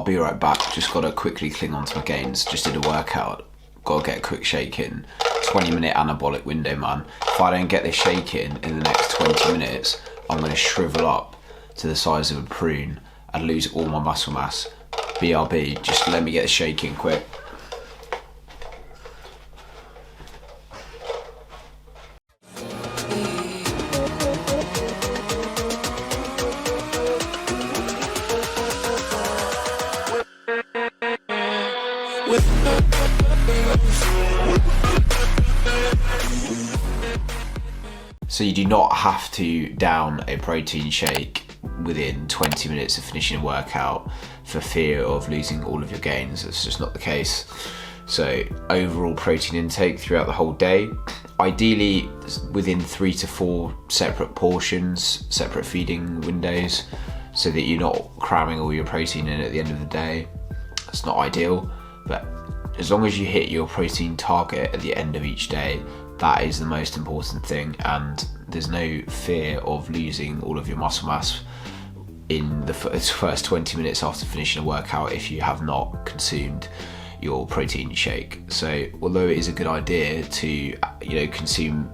be right back. Just got to quickly cling on to my gains. Just did a workout. Got to get a quick shake in. 20-minute anabolic window, man. If I don't get this shake in the next 20 minutes, I'm going to shrivel up to the size of a prune and lose all my muscle mass. BRB, just let me get the shake in quick. So you do not have to down a protein shake within 20 minutes of finishing a workout for fear of losing all of your gains. That's just not the case. So overall protein intake throughout the whole day, ideally within 3 to 4 separate portions, separate feeding windows, so that you're not cramming all your protein in at the end of the day. That's not ideal, but as long as you hit your protein target at the end of each day, that is the most important thing, and there's no fear of losing all of your muscle mass in the first 20 minutes after finishing a workout if you have not consumed your protein shake. So although it is a good idea to consume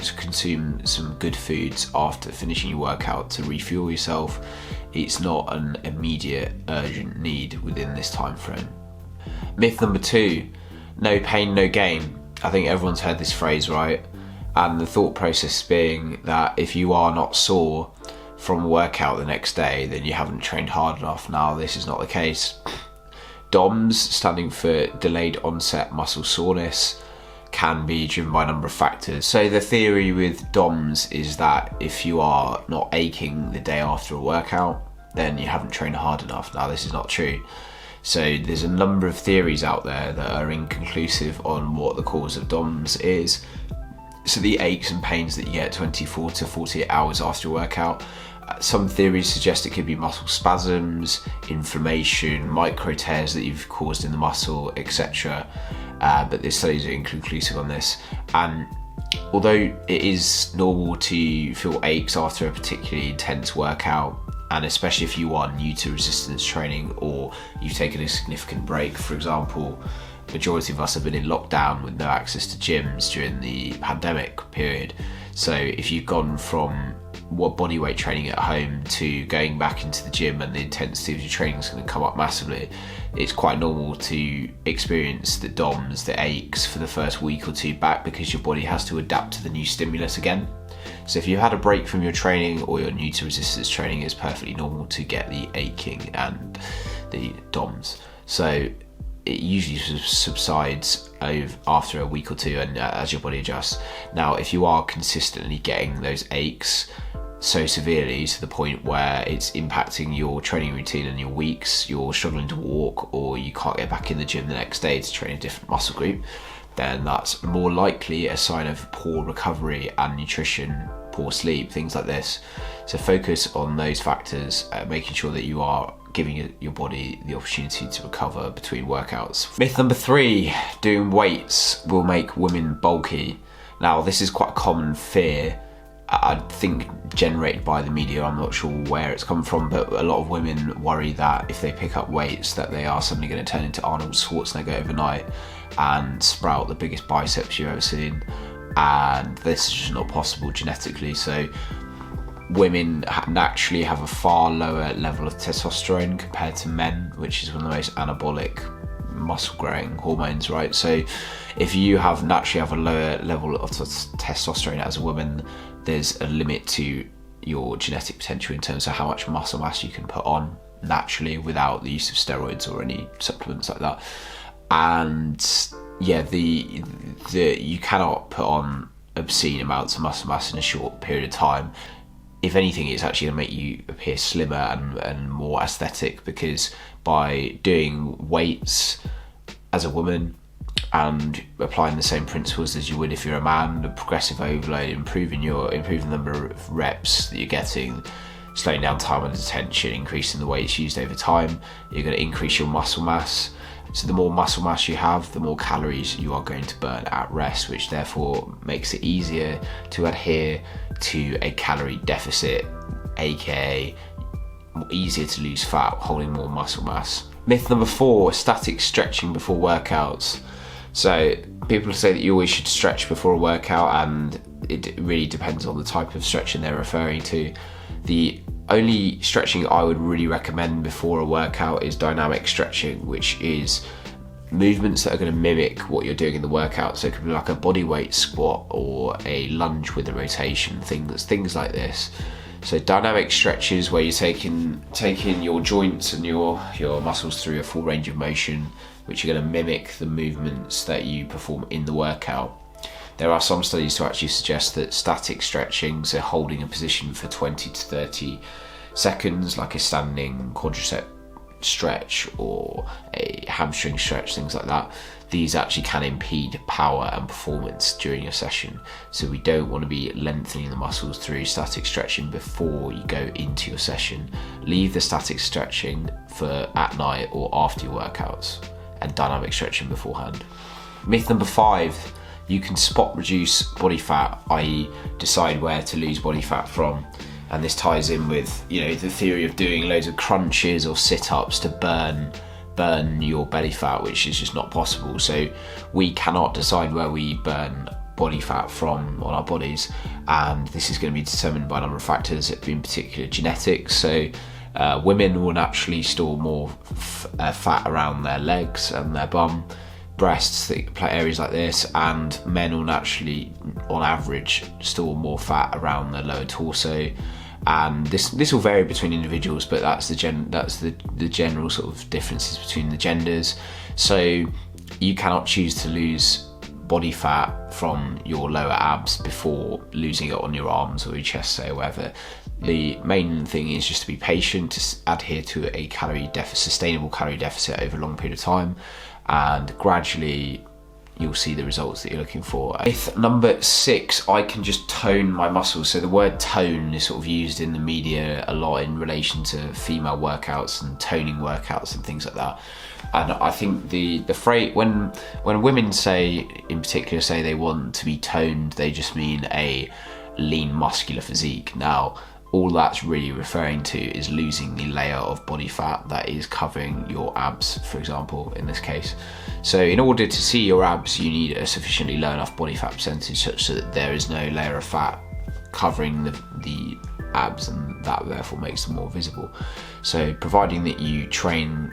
some good foods after finishing your workout to refuel yourself, it's not an immediate urgent need within this time frame. Myth number 2, no pain, no gain. I think everyone's heard this phrase, right? And the thought process being that if you are not sore from a workout the next day, then you haven't trained hard enough. Now, this is not the case. DOMS, standing for delayed onset muscle soreness, can be driven by a number of factors. So the theory with DOMS is that if you are not aching the day after a workout, then you haven't trained hard enough. Now, this is not true. So there's a number of theories out there that are inconclusive on what the cause of DOMS is. So the aches and pains that you get 24 to 48 hours after a workout, some theories suggest it could be muscle spasms, inflammation, micro tears that you've caused in the muscle, etc. But the studies are inconclusive on this. And although it is normal to feel aches after a particularly intense workout, and especially if you are new to resistance training or you've taken a significant break, for example, majority of us have been in lockdown with no access to gyms during the pandemic period. So if you've gone from body weight training at home to going back into the gym and the intensity of your training is going to come up massively, it's quite normal to experience the DOMS, the aches for the first week or two back, because your body has to adapt to the new stimulus again. So if you've had a break from your training or you're new to resistance training, it's perfectly normal to get the aching and the DOMS. So it usually subsides after a week or two, and as your body adjusts. Now, if you are consistently getting those aches so severely to the point where it's impacting your training routine and your weeks, you're struggling to walk, or you can't get back in the gym the next day to train a different muscle group, then that's more likely a sign of poor recovery and nutrition, poor sleep, things like this. So focus on those factors, making sure that you are giving your body the opportunity to recover between workouts. Myth number 3, doing weights will make women bulky. Now, this is quite a common fear, I think generated by the media. I'm not sure where it's come from, but a lot of women worry that if they pick up weights that they are suddenly going to turn into Arnold Schwarzenegger overnight and sprout the biggest biceps you've ever seen. And this is just not possible genetically. So women naturally have a far lower level of testosterone compared to men, which is one of the most anabolic muscle growing hormones, right? So if you naturally have a lower level of testosterone as a woman, there's a limit to your genetic potential in terms of how much muscle mass you can put on naturally without the use of steroids or any supplements like that. And yeah, you cannot put on obscene amounts of muscle mass in a short period of time. If anything, it's actually going to make you appear slimmer and more aesthetic, because by doing weights as a woman and applying the same principles as you would if you're a man, the progressive overload, improving the number of reps that you're getting, slowing down time under tension, increasing the weights used over time, you're going to increase your muscle mass. So the more muscle mass you have, the more calories you are going to burn at rest, which therefore makes it easier to adhere to a calorie deficit, aka easier to lose fat, holding more muscle mass. Myth number 4, static stretching before workouts. So people say that you always should stretch before a workout, and it really depends on the type of stretching they're referring to. The only stretching I would really recommend before a workout is dynamic stretching, which is movements that are going to mimic what you're doing in the workout. So it could be like a body weight squat or a lunge with a rotation, things like this. So dynamic stretches where you're taking your joints and your muscles through a full range of motion, which are going to mimic the movements that you perform in the workout. There are some studies to actually suggest that static stretching, so holding a position for 20 to 30 seconds, like a standing quadricep stretch or a hamstring stretch, things like that, these actually can impede power and performance during your session. So we don't want to be lengthening the muscles through static stretching before you go into your session. Leave the static stretching for at night or after your workouts, and dynamic stretching beforehand. Myth number 5, you can spot reduce body fat, i.e. decide where to lose body fat from. And this ties in with, the theory of doing loads of crunches or sit-ups to burn your belly fat, which is just not possible. So we cannot decide where we burn body fat from on our bodies, and this is going to be determined by a number of factors, in particular genetics. So women will naturally store more fat around their legs and their bum, breasts, areas like this, and men will naturally, on average, store more fat around their lower torso. And this will vary between individuals, but that's the general sort of differences between the genders. So you cannot choose to lose body fat from your lower abs before losing it on your arms or your chest, say, or whatever. The main thing is just to be patient, to adhere to a sustainable calorie deficit over a long period of time, and gradually you'll see the results that you're looking for. Myth number 6, I can just tone my muscles. So the word tone is sort of used in the media a lot in relation to female workouts and toning workouts and things like that. And I think the phrase, when women in particular say they want to be toned, they just mean a lean muscular physique. Now, all that's really referring to is losing the layer of body fat that is covering your abs, for example, in this case. So in order to see your abs, you need a sufficiently low enough body fat percentage such that there is no layer of fat covering the abs, and that therefore makes them more visible. So providing that you train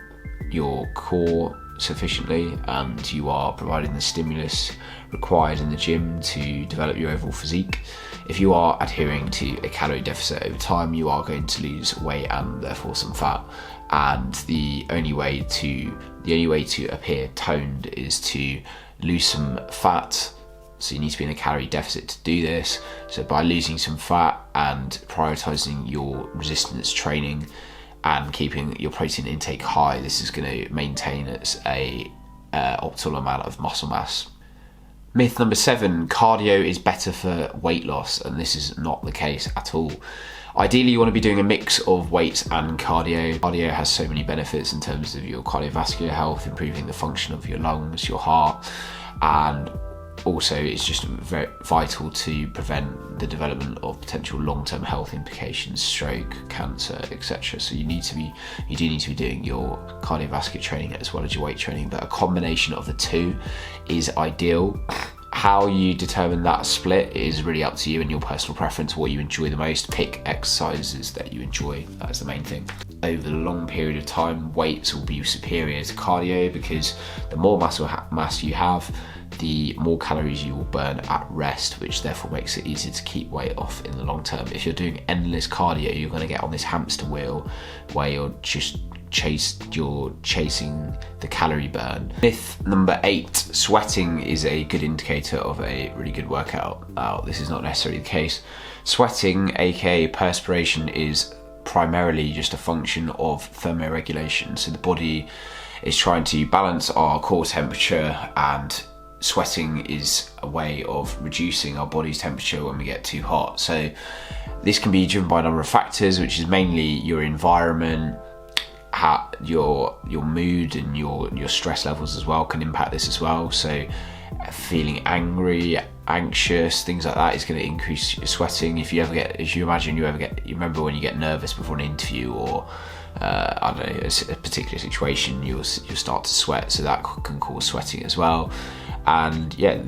your core sufficiently and you are providing the stimulus required in the gym to develop your overall physique, if you are adhering to a calorie deficit over time, you are going to lose weight and therefore some fat. And the only way to appear toned is to lose some fat. So you need to be in a calorie deficit to do this. So by losing some fat and prioritizing your resistance training and keeping your protein intake high, this is going to maintain a optimal amount of muscle mass. Myth number 7, cardio is better for weight loss, and this is not the case at all. Ideally, you want to be doing a mix of weights and cardio. Cardio has so many benefits in terms of your cardiovascular health, improving the function of your lungs, your heart, and also it's just very vital to prevent the development of potential long-term health implications, stroke, cancer, etc. So you do need to be doing your cardiovascular training as well as your weight training, but a combination of the two is ideal. How you determine that split is really up to you and your personal preference, what you enjoy the most. Pick exercises that you enjoy, that's the main thing. Over the long period of time, weights will be superior to cardio because the more muscle mass you have, the more calories you will burn at rest, which therefore makes it easier to keep weight off in the long term. If you're doing endless cardio, you're going to get on this hamster wheel where you're chasing the calorie burn. Myth number 8, sweating is a good indicator of a really good workout. Now, this is not necessarily the case. Sweating, aka perspiration, is primarily just a function of thermoregulation. So the body is trying to balance our core temperature, and sweating is a way of reducing our body's temperature when we get too hot. So this can be driven by a number of factors, which is mainly your environment, your mood, and your stress levels as well can impact this as well. So feeling angry, anxious, things like that is going to increase your sweating. If you remember when you get nervous before an interview, or I don't know, a particular situation, you'll start to sweat, so that can cause sweating as well. And yeah,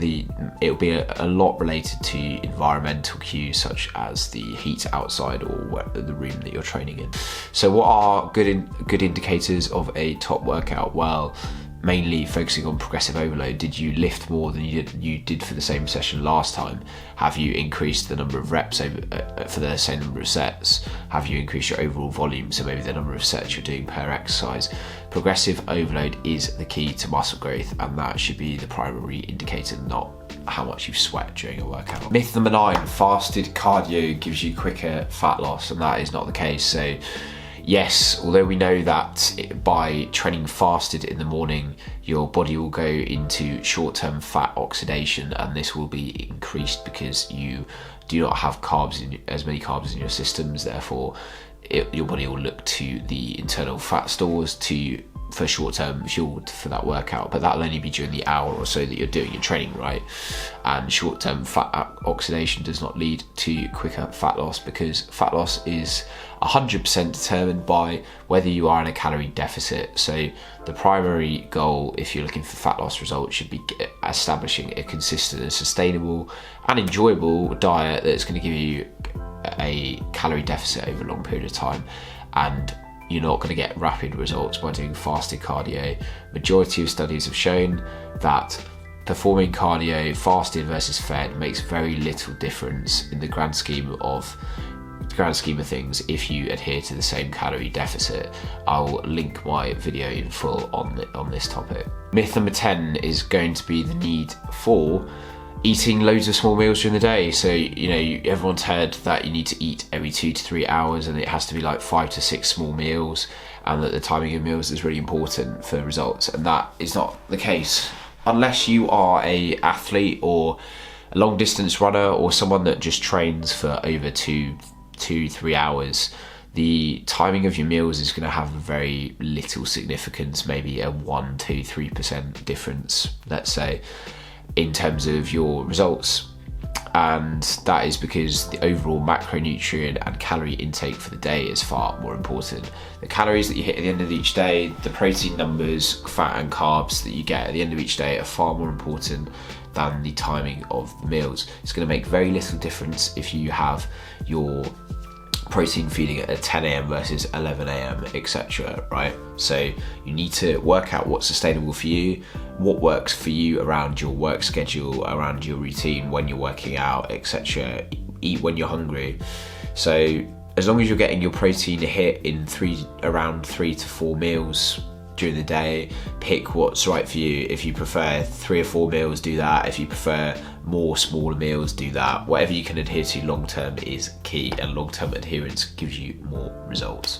it'll be a lot related to environmental cues such as the heat outside or the room that you're training in. So what are good indicators of a top workout? Well, mainly focusing on progressive overload. Did you lift more than you did for the same session last time? Have you increased the number of reps for the same number of sets? Have you increased your overall volume, so maybe the number of sets you're doing per exercise? Progressive overload is the key to muscle growth, and that should be the primary indicator, not how much you sweat during a workout. Myth number 9, fasted cardio gives you quicker fat loss, and that is not the case. So yes, although we know that by training fasted in the morning, your body will go into short-term fat oxidation, and this will be increased because you do not have as many carbs in your systems. Therefore, your body will look to the internal fat stores for short-term fuel for that workout, but that'll only be during the hour or so that you're doing your training, right? And short-term fat oxidation does not lead to quicker fat loss, because fat loss is 100% determined by whether you are in a calorie deficit. So the primary goal, if you're looking for fat loss results, should be establishing a consistent and sustainable and enjoyable diet that's going to give you a calorie deficit over a long period of time. And you're not going to get rapid results by doing fasted cardio. Majority of studies have shown that performing cardio fasted versus fed makes very little difference in the grand scheme of things if you adhere to the same calorie deficit. I'll link my video in full on this topic. Myth number 10 is going to be the need for eating loads of small meals during the day. So, everyone's heard that you need to eat every 2 to 3 hours, and it has to be like 5 to 6 small meals, and that the timing of meals is really important for results. And that is not the case. Unless you are an athlete or a long distance runner or someone that just trains for over 2-3 hours, the timing of your meals is going to have very little significance, maybe a 1-3% difference, let's say, in terms of your results. And that is because the overall macronutrient and calorie intake for the day is far more important. The calories that you hit at the end of each day, the protein numbers, fat and carbs that you get at the end of each day are far more important than the timing of the meals. It's going to make very little difference if you have your protein feeding at 10 a.m. versus 11 a.m, etc, right? So you need to work out what's sustainable for you, what works for you around your work schedule, around your routine, when you're working out, etc. Eat when you're hungry. So as long as you're getting your protein hit in around 3 to 4 meals during the day, pick what's right for you. If you prefer 3 or 4 meals, do that. If you prefer more smaller meals, do that. Whatever you can adhere to long term is key, and long term adherence gives you more results.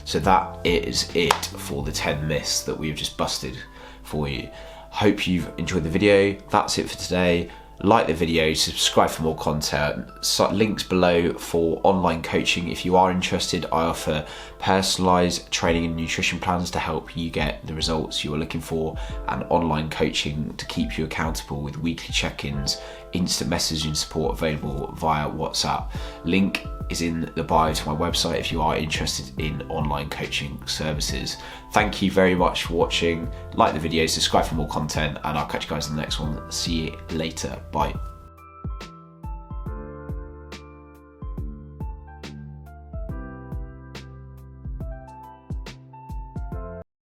So that is it for the 10 myths that we've just busted for you. Hope you've enjoyed the video. That's it for today. Like the video, subscribe for more content. Links below for online coaching. If you are interested, I offer personalised training and nutrition plans to help you get the results you're looking for, and online coaching to keep you accountable with weekly check-ins, instant messaging support available via WhatsApp. Link is in the bio to my website if you are interested in online coaching services. Thank you very much for watching. Like the video, subscribe for more content, and I'll catch you guys in the next one. See you later. Bye.